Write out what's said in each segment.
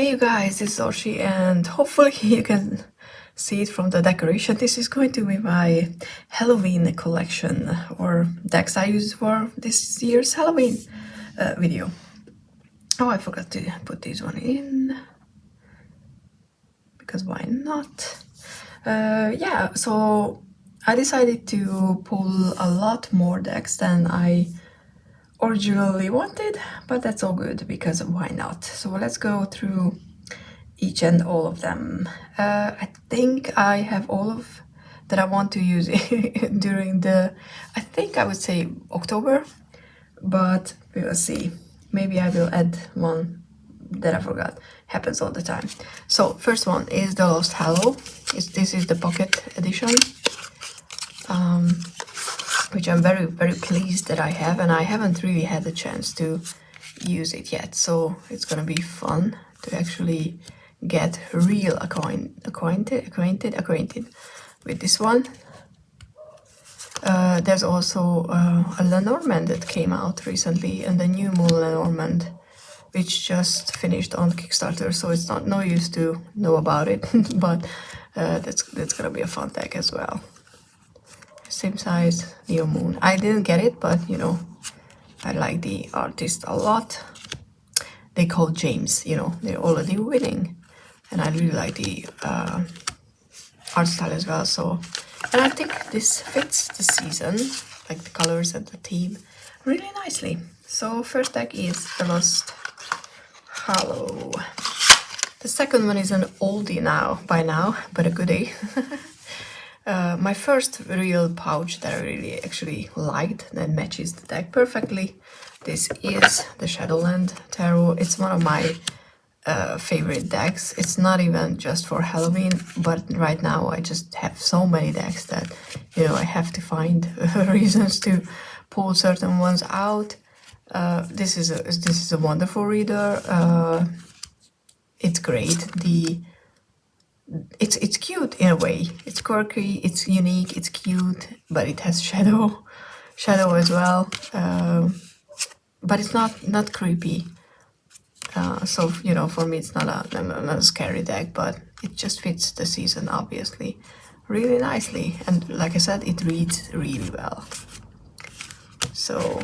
Hey you guys, it's Orsi and hopefully you can see it from the decoration. This is going to be my Halloween collection or decks I used for this year's Halloween video. Oh, I forgot to put this one in because why not? Yeah, so I decided to pull a lot more decks than I originally wanted, but that's all good because why not? So let's go through each and all of them. I think I have all of that I want to use during I think I would say October, but we will see. Maybe I will add one that I forgot. Happens all the time. So first one is the Lost Hallow. This is the pocket edition, which I'm very pleased that I have, and I haven't really had the chance to use it yet. So it's gonna be fun to actually get real acquainted with this one. There's also a Lenormand that came out recently, and the new Moon Lenormand, which just finished on Kickstarter, so it's not no use to know about it, but that's gonna be a fun deck as well. Same size, Neo Moon. I didn't get it, but you know, I like the artist a lot. They call James, you know, they're already winning, and I really like the art style as well. So, and I think this fits the season, like the colors and the theme, really nicely. So first deck is the Lost Hallow. The second one is an oldie by now, but a goodie. My first real pouch that I really actually liked that matches the deck perfectly. This is the Shadowland Tarot. It's one of my favorite decks. It's not even just for Halloween, but right now I just have so many decks that, you know, I have to find reasons to pull certain ones out. This is a wonderful reader. It's great. It's cute in a way. It's quirky, it's unique, it's cute, but it has shadow as well. But it's not creepy. So you know, for me, it's not a scary deck, but it just fits the season obviously really nicely. And like I said, it reads really well. So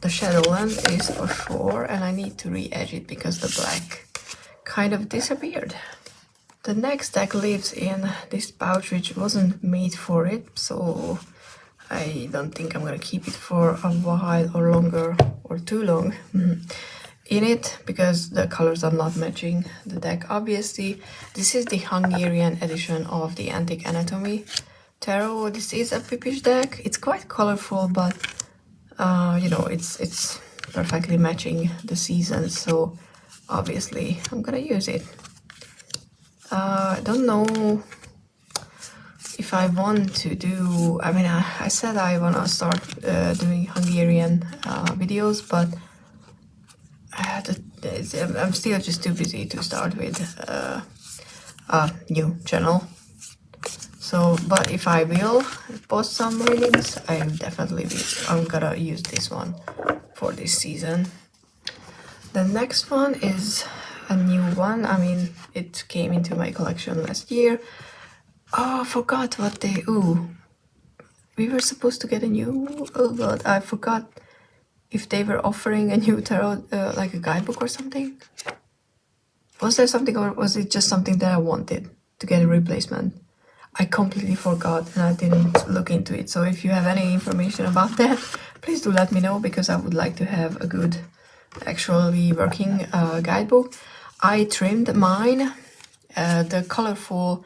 the Shadowland is for sure, and I need to re-edge it because the black kind of disappeared. The next deck lives in this pouch, which wasn't made for it, so I don't think I'm gonna keep it for a while or longer or too long in it, because the colors are not matching the deck obviously. This is the Hungarian edition of the Antique Anatomy Tarot. This is a Pippish deck. It's quite colorful, but you know, it's perfectly matching the season, so obviously I'm gonna use it. I don't know if I want to do, I mean, I said I want to start doing Hungarian videos, but I'm still just too busy to start with a new channel. So, but if I will post some readings, I'm gonna use this one for this season. The next one is a new one. I mean, it came into my collection last year. Oh, I forgot what we were supposed to get a new, oh god, I forgot if they were offering a new tarot, like a guidebook or something. Was there something, or was it just something that I wanted to get a replacement? I completely forgot and I didn't look into it. So if you have any information about that, please do let me know, because I would like to have a good, actually working guidebook. I trimmed mine. The colorful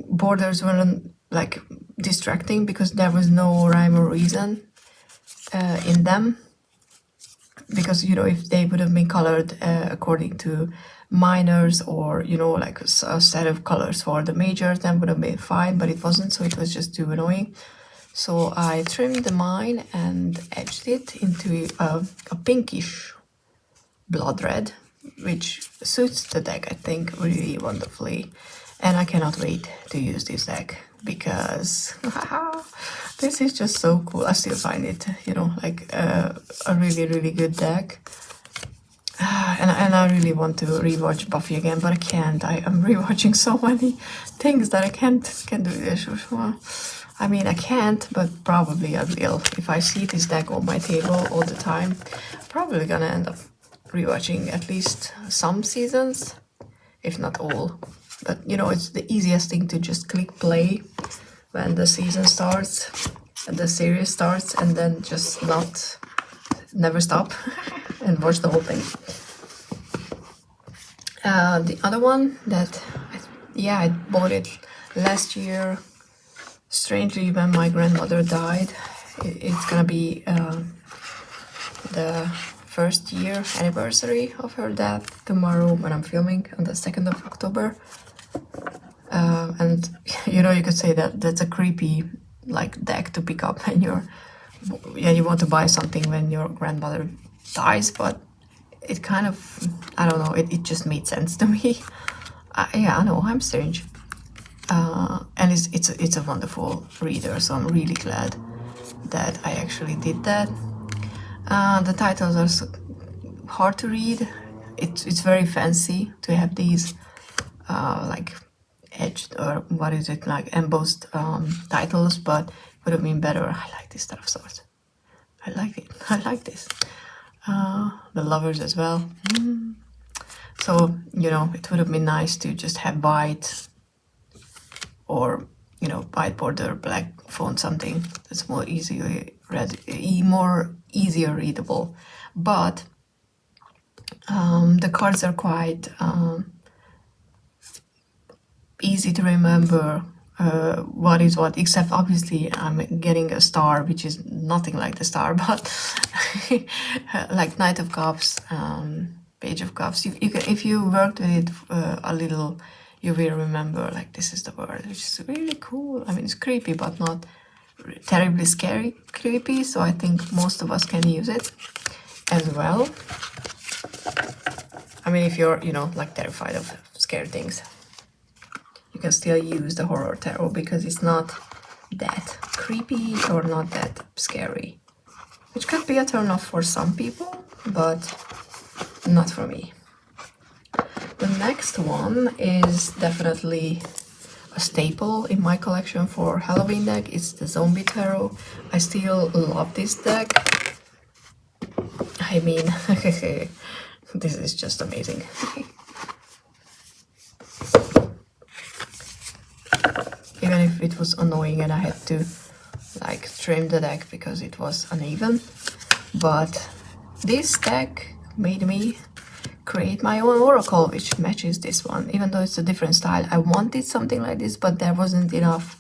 borders weren't like distracting because there was no rhyme or reason in them. Because, you know, if they would have been colored according to minors, or, you know, like a set of colors for the majors, then would have been fine, but it wasn't, so it was just too annoying. So I trimmed mine and edged it into a pinkish blood red, which suits the deck, I think, really wonderfully. And I cannot wait to use this deck, because this is just so cool. I still find it, you know, like a really good deck. and I really want to rewatch Buffy again, but I can't. I'm rewatching so many things that I can't do this. Well, I mean, I can't, but probably I will. If I see this deck on my table all the time, probably gonna end up rewatching at least some seasons, if not all. But you know, it's the easiest thing to just click play when the season starts, and the series starts, and then just never stop and watch the whole thing. The other one that, I bought it last year, strangely when my grandmother died. It's gonna be the first year anniversary of her death tomorrow when I'm filming on the 2nd of October. And you know, you could say that that's a creepy like deck to pick up when you want to buy something when your grandmother dies, but it kind of, I don't know, it just made sense to me. I know, I'm strange. And it's a wonderful reader, so I'm really glad that I actually did that. The titles are so hard to read. It's very fancy to have these like edged, or what is it, like embossed titles, but it would have been better. I like this stuff swords. I like it. I like this. The lovers as well. So, you know, it would have been nice to just have white or, you know, white border, black font, something that's more easier readable. But the cards are quite easy to remember what is what, except obviously I'm getting a star, which is nothing like the star, but like Knight of Cups, Page of Cups. If you worked with it a little, you will remember, like, this is the word, which is really cool. I mean, it's creepy, but not terribly scary creepy, so I think most of us can use it as well. I mean, if you're, you know, like terrified of scary things, you can still use the horror tarot because it's not that creepy or not that scary, which could be a turn off for some people, but not for me. The next one is definitely a staple in my collection for Halloween deck. It's the Zombie Tarot. I still love this deck. I mean, this is just amazing. Even if it was annoying and I had to like trim the deck because it was uneven, but this deck made me create my own oracle, which matches this one, even though it's a different style. I wanted something like this, but there wasn't enough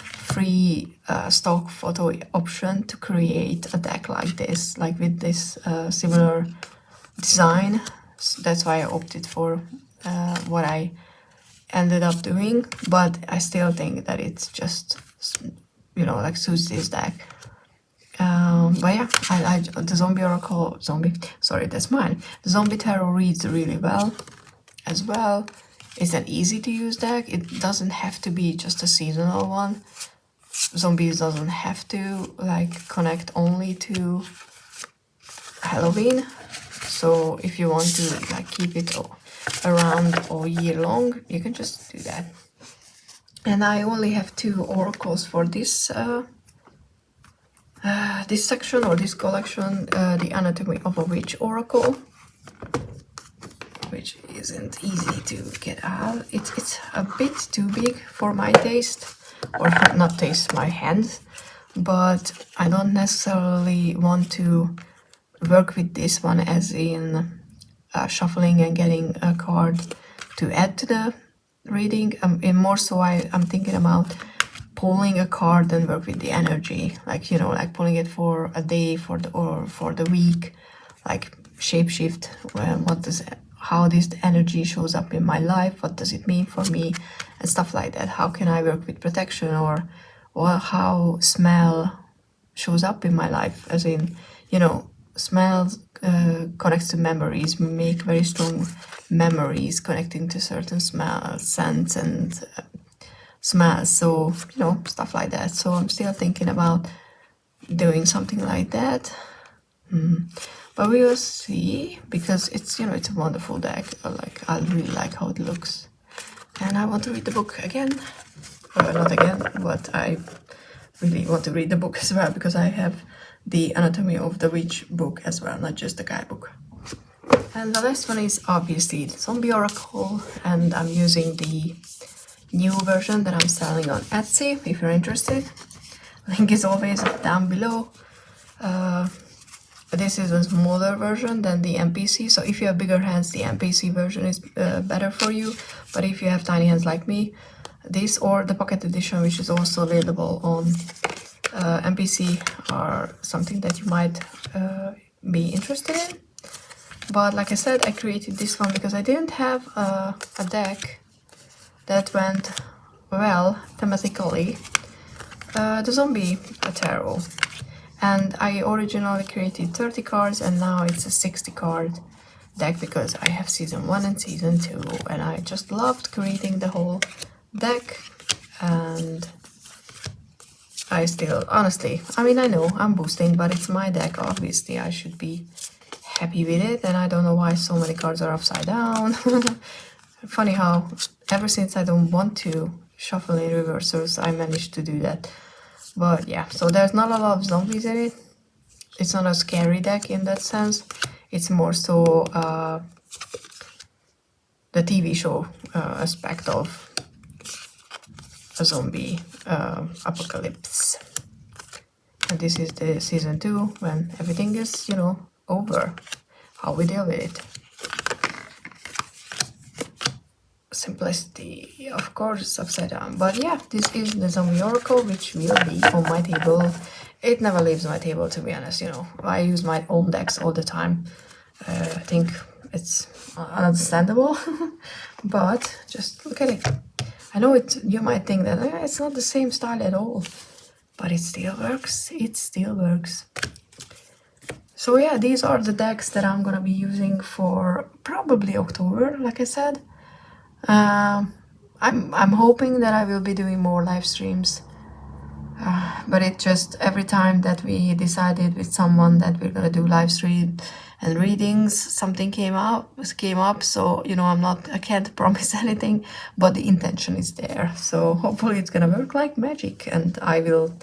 free stock photo option to create a deck like this, like with this similar design. So that's why I opted for what I ended up doing, but I still think that it's just, you know, like suits this deck. But yeah, the Zombie Tarot reads really well as well. It's an easy to use deck. It doesn't have to be just a seasonal one. Zombies doesn't have to like connect only to Halloween. So if you want to like keep it around all year long, you can just do that. And I only have 2 oracles for this this section or this collection, the Anatomy of a Witch Oracle, which isn't easy to get out. It's a bit too big for my taste, or not taste, my hands, but I don't necessarily want to work with this one as in shuffling and getting a card to add to the reading. And more so I'm thinking about pulling a card and work with the energy, like, you know, like pulling it for a day, or for the week, like shapeshift. How this energy shows up in my life, what does it mean for me, and stuff like that. How can I work with protection, or how smell shows up in my life, as in, you know, smell connects to memories. We make very strong memories connecting to certain smells, scents, and smells, so, you know, stuff like that. So I'm still thinking about doing something like that. But we will see, because it's, you know, it's a wonderful deck. I really like how it looks, and I want to read the book again. Not again, but I really want to read the book as well, because I have the Anatomy of the Witch book as well, not just the guidebook. And the last one is obviously the Zombie Oracle, and I'm using the new version that I'm selling on Etsy, if you're interested. Link is always down below. This is a smaller version than the MPC, so if you have bigger hands, the MPC version is better for you. But if you have tiny hands like me, this or the pocket edition, which is also available on MPC, are something that you might be interested in. But like I said, I created this one because I didn't have a deck that went well thematically, the Zombie Tarot. And I originally created 30 cards, and now it's a 60 card deck because I have season 1 and season 2, and I just loved creating the whole deck. And I still, honestly, I mean, I know I'm boosting, but it's my deck, obviously I should be happy with it. And I don't know why so many cards are upside down. Funny how ever since I don't want to shuffle in reversals, I managed to do that. But yeah, so there's not a lot of zombies in it. It's not a scary deck in that sense. It's more so the TV show aspect of a zombie apocalypse. And this is the season 2, when everything is, you know, over. How we deal with it. Simplicity, of course, upside down. But yeah, this is the Zombie Oracle, which will be on my table. It never leaves my table, to be honest. You know, I use my own decks all the time. I think it's understandable. But just look at it. I know it. You might think that it's not the same style at all, but it still works. It still works. So yeah, these are the decks that I'm gonna be using for probably October, like I said. I'm hoping that I will be doing more live streams, but it just, every time that we decided with someone that we're gonna do live stream and readings, something came up. So you know, I can't promise anything, but the intention is there. So hopefully it's gonna work like magic, and I will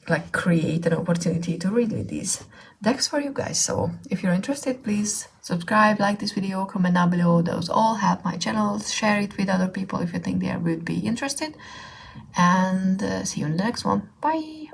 like create an opportunity to read with these decks for you guys. So if you're interested, please subscribe, like this video, comment down below. Those all help my channel. Share it with other people if you think they would be interested, and see you in the next one. Bye.